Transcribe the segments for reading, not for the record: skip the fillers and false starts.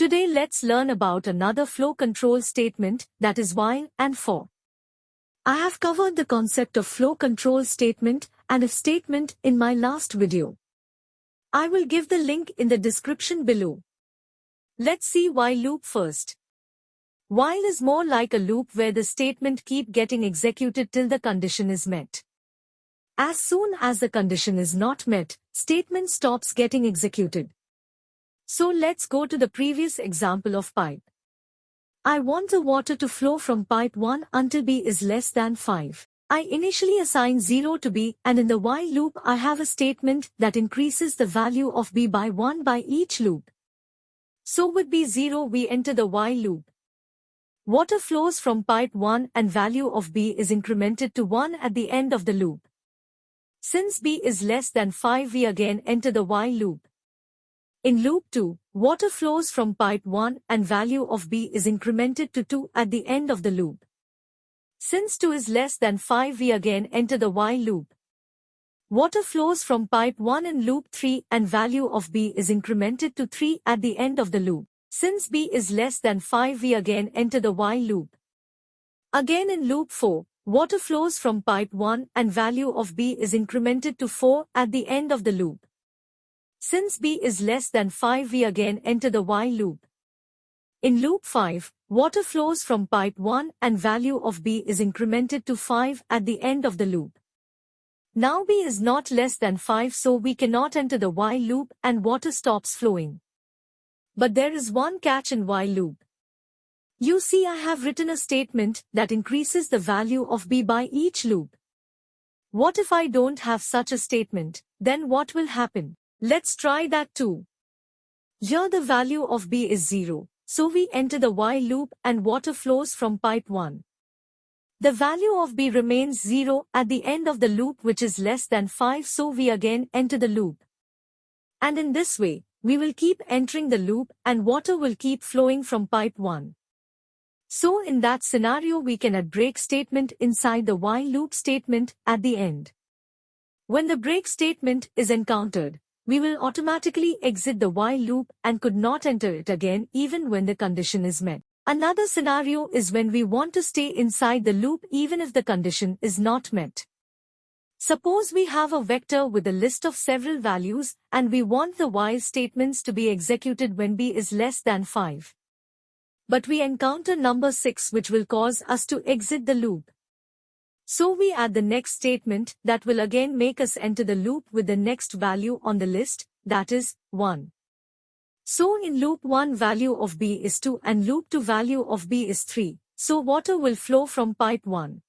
Today let's learn about another flow control statement, that is while and for. I have covered the concept of flow control statement and if statement in my last video. I will give the link in the description below. Let's see while loop first. While is more like a loop where the statement keep getting executed till the condition is met. As soon as the condition is not met, statement stops getting executed. So let's go to the previous example of pipe. I want the water to flow from pipe 1 until B is less than 5. I initially assign 0 to B and in the while loop I have a statement that increases the value of B by 1 by each loop. So with B 0 we enter the while loop. Water flows from pipe 1 and value of B is incremented to 1 at the end of the loop. Since B is less than 5 we again enter the while loop. In loop 2, water flows from pipe 1 and value of B is incremented to 2 at the end of the loop. Since 2 is less than 5 we again enter the while loop. Water flows from pipe 1 in loop 3 and value of B is incremented to 3 at the end of the loop. Since B is less than 5 we again enter the while loop. Again in loop 4, water flows from pipe 1 and value of B is incremented to 4 at the end of the loop. Since B is less than 5 we again enter the while loop. In loop 5, water flows from pipe 1 and value of B is incremented to 5 at the end of the loop. Now B is not less than 5 so we cannot enter the while loop and water stops flowing. But there is one catch in while loop. You see I have written a statement that increases the value of B by each loop. What if I don't have such a statement, then what will happen? Let's try that too. Here the value of B is 0, so we enter the while loop and water flows from pipe 1. The value of B remains 0 at the end of the loop which is less than 5 so we again enter the loop. And in this way, we will keep entering the loop and water will keep flowing from pipe 1. So in that scenario we can add break statement inside the while loop statement at the end. When the break statement is encountered, we will automatically exit the while loop and could not enter it again even when the condition is met. Another scenario is when we want to stay inside the loop even if the condition is not met. Suppose we have a vector with a list of several values and we want the while statements to be executed when B is less than 5. But we encounter number 6 which will cause us to exit the loop. So we add the next statement that will again make us enter the loop with the next value on the list, that is, 1. So in loop 1 value of B is 2 and loop 2 value of B is 3, so water will flow from pipe 1.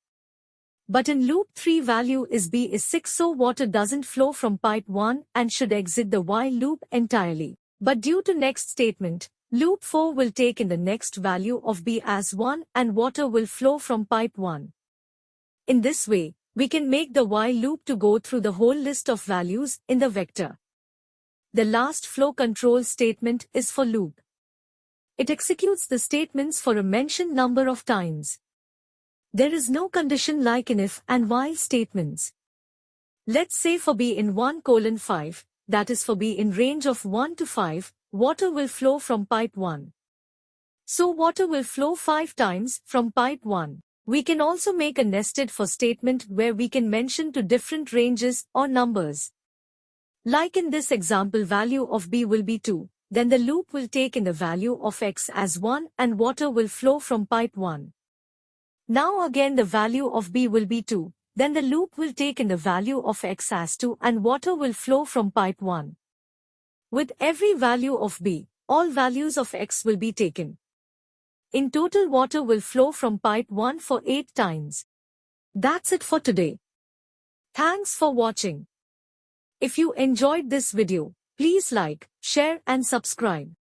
But in loop 3 value is B is 6 so water doesn't flow from pipe 1 and should exit the while loop entirely. But due to next statement, loop 4 will take in the next value of B as 1 and water will flow from pipe 1. In this way, we can make the while loop to go through the whole list of values in the vector. The last flow control statement is for loop. It executes the statements for a mentioned number of times. There is no condition like in if and while statements. Let's say for B in 1:5, that is for B in range of 1 to 5, water will flow from pipe 1. So water will flow 5 times from pipe 1. We can also make a nested for statement where we can mention two different ranges or numbers. Like in this example value of B will be 2, then the loop will take in the value of X as 1 and water will flow from pipe 1. Now again the value of B will be 2, then the loop will take in the value of X as 2 and water will flow from pipe 1. With every value of B, all values of X will be taken. In total water will flow from pipe 1 for 8 times. That's it for today. Thanks for watching. If you enjoyed this video, please like, share and subscribe.